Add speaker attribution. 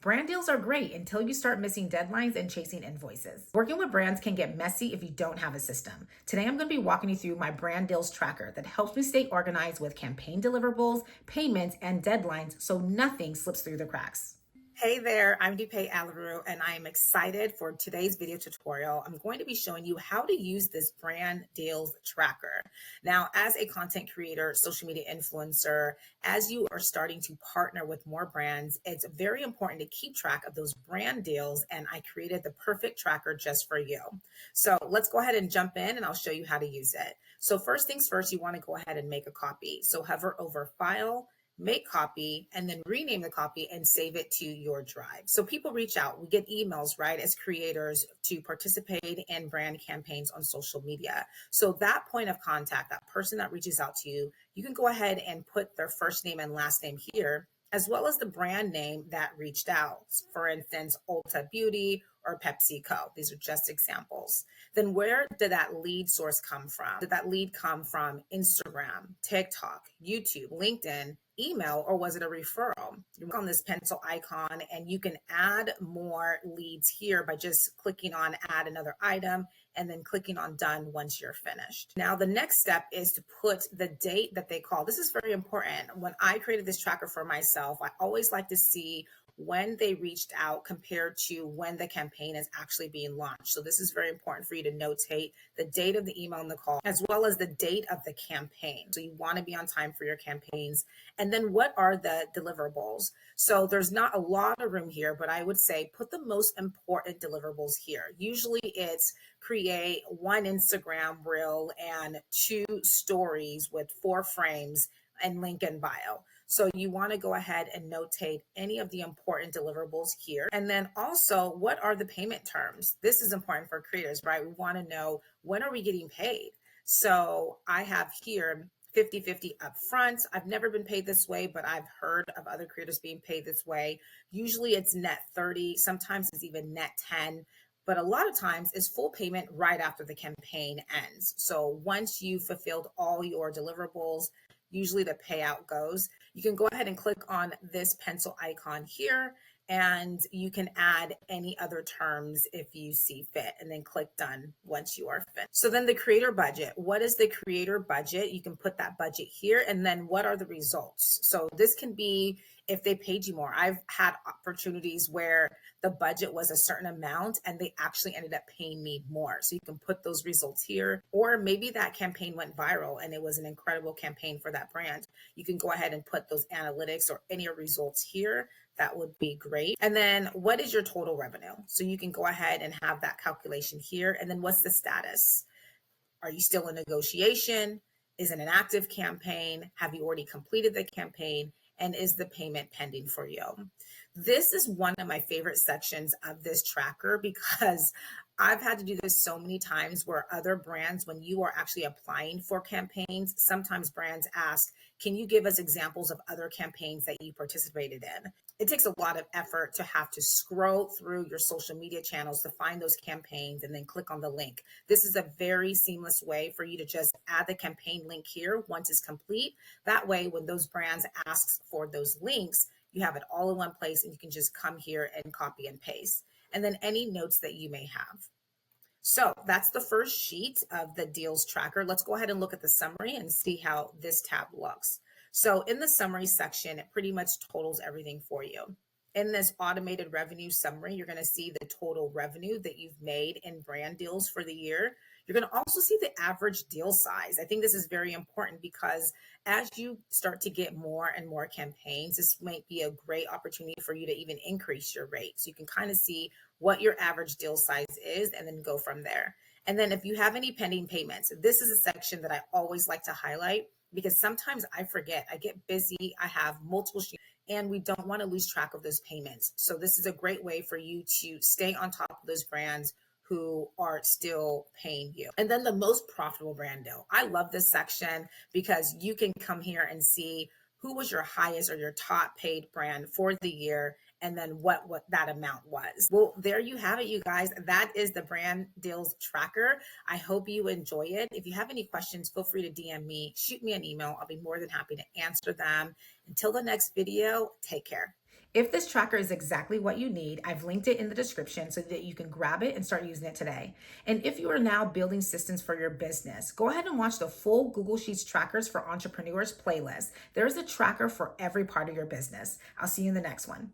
Speaker 1: Brand deals are great until you start missing deadlines and chasing invoices. Working with brands can get messy if you don't have a system. Today, I'm going to be walking you through my brand deals tracker that helps me stay organized with campaign deliverables, payments, and deadlines so nothing slips through the cracks. Hey there, I'm DupeRAleru, and I am excited for today's video tutorial. I'm going to be showing you how to use this brand deals tracker. Now, as a content creator, social media influencer, as you are starting to partner with more brands, it's very important to keep track of those brand deals, and I created the perfect tracker just for you. So let's go ahead and jump in, and I'll show you how to use it. So first things first, you want to go ahead and make a copy. So hover over File, make copy, and then rename the copy and save it to your drive. So people reach out, we get emails, right, as creators to participate in brand campaigns on social media. So that point of contact, that person that reaches out to you, you can go ahead and put their first name and last name here, as well as the brand name that reached out. For instance, Ulta Beauty or PepsiCo. These are just examples. Then where did that lead source come from? Did that lead come from Instagram, TikTok, YouTube, LinkedIn, email, or was it a referral? You click on this pencil icon and you can add more leads here by just clicking on add another item and then clicking on done once you're finished. Now, the next step is to put the date that they call. This is very important. When I created this tracker for myself, I always like to see when they reached out compared to when the campaign is actually being launched. So this is very important for you to notate the date of the email and the call, as well as the date of the campaign. So you want to be on time for your campaigns. And then what are the deliverables? So there's not a lot of room here, but I would say put the most important deliverables here. Usually it's create one Instagram reel and 2 stories with 4 frames and link in bio. So you want to go ahead and notate any of the important deliverables here. And then also, what are the payment terms? This is important for creators, right? We want to know, when are we getting paid? So I have here 50-50 upfront. I've never been paid this way, but I've heard of other creators being paid this way. Usually it's net 30, sometimes it's even net 10. But a lot of times it's full payment right after the campaign ends. So once you've fulfilled all your deliverables, usually the payout goes. You can go ahead and click on this pencil icon here, and you can add any other terms if you see fit, and then click done once you are fit. So then the creator budget. What is the creator budget? You can put that budget here, and then what are the results? So this can be if they paid you more. I've had opportunities where the budget was a certain amount and they actually ended up paying me more. So you can put those results here, or maybe that campaign went viral and it was an incredible campaign for that brand. You can go ahead and put those analytics or any results here. That would be great. And then what is your total revenue? So you can go ahead and have that calculation here. And then what's the status? Are you still in negotiation? Is it an active campaign? Have you already completed the campaign? And is the payment pending for you? This is one of my favorite sections of this tracker because I've had to do this so many times where other brands, when you are actually applying for campaigns, sometimes brands ask, can you give us examples of other campaigns that you participated in? It takes a lot of effort to have to scroll through your social media channels to find those campaigns and then click on the link. This is a very seamless way for you to just add the campaign link here once it's complete. That way, when those brands ask for those links, you have it all in one place and you can just come here and copy and paste. And then any notes that you may have. So that's the first sheet of the deals tracker. Let's go ahead and look at the summary and see how this tab looks. So in the summary section, it pretty much totals everything for you. In this automated revenue summary, you're going to see the total revenue that you've made in brand deals for the year. You're going to also see the average deal size. I think this is very important because as you start to get more and more campaigns, this might be a great opportunity for you to even increase your rate. So you can kind of see what your average deal size is and then go from there. And then if you have any pending payments, this is a section that I always like to highlight because sometimes I forget, I get busy, I have multiple sheets, and we don't want to lose track of those payments. So this is a great way for you to stay on top of those brands who are still paying you. And then the most profitable brand deal. I love this section because you can come here and see who was your highest or your top paid brand for the year, and then what that amount was. Well, there you have it, you guys. That is the brand deals tracker. I hope you enjoy it. If you have any questions, feel free to DM me, shoot me an email. I'll be more than happy to answer them. Until the next video, take care. If this tracker is exactly what you need, I've linked it in the description so that you can grab it and start using it today. And if you are now building systems for your business, go ahead and watch the full Google Sheets Trackers for Entrepreneurs playlist. There is a tracker for every part of your business. I'll see you in the next one.